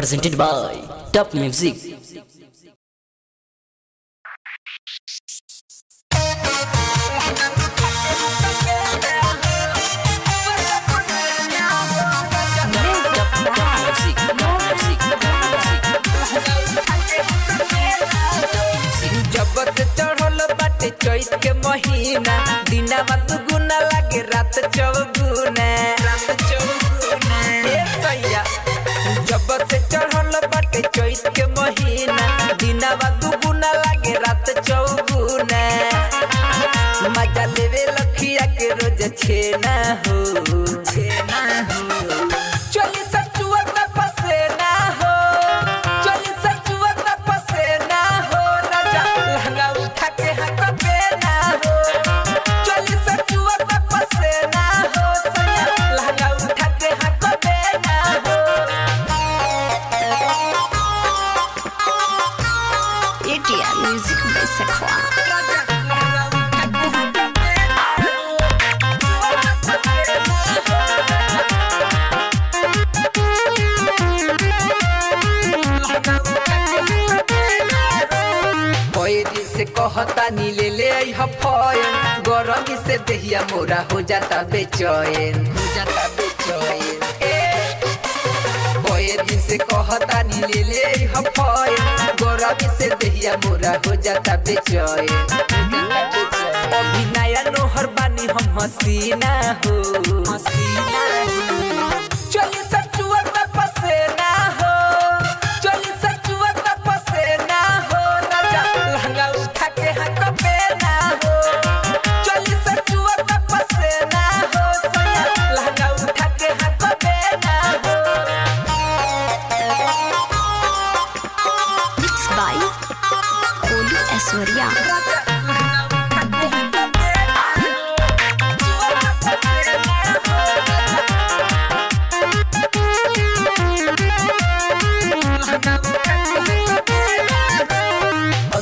presented by Top Music. जब चढ़ल बाटे चैत के महीना दिनवा दुगुना लागे रात चौगुना जब से चढ़ल बाटे चैत के महीना दिनवा दुगुना लागे रात चौगुना मजा लेवे लखिया के रोज छेना हो चली सचुआ तपसे ना हो चली सचुआ तपसे ना हो राजा लहंगा उठा के हक पे ना हो चली सचुआ तपसे ना हो सैया लहंगा उठा के हक पे ना हो ATR Music by Sakwa. से कहता नी ले ले आई हफयन गरमी से देहिया मोरा हो जाता बेचैन ओए दिन से कहता नी ले ले आई हफयन गरमी से देहिया मोरा हो जाता बेचैन अभी नया नोहर बानी हम हसीना हो चली सचुआ तपसे ना हो चली सचुआ तपसे ना हो राजा लहंगा उठा के हक पे ना हो चली सचुआ तपसे ना हो सैया लहंगा उठा के हक पे ना हो Mixed by Olu Asoria.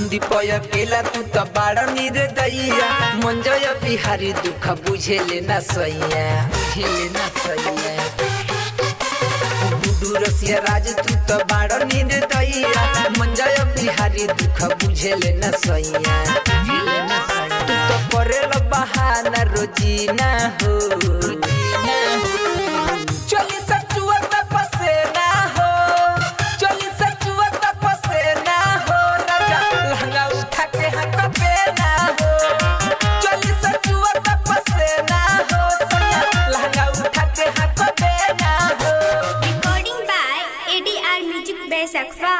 दीपय केला तू तो बाड़ा निर्दयिया मंजय बिहारी दुख बुझे लेना सैया गुडू रसिया राज तू तो बाड़ा निर्दयिया मंजय बिहारी दुख बुझे लेना सैया तू तो करेल बहाना रोजीना हो चली सचुआ तपसे ना हो चली सचुआ तपसे ना हो राजा लहंगा उठा के हक पे ना हो चली सचुआ तपसे ना हो सैया लहंगा उठा के हक पे ना हो Recording by ADR Music by Sakwa.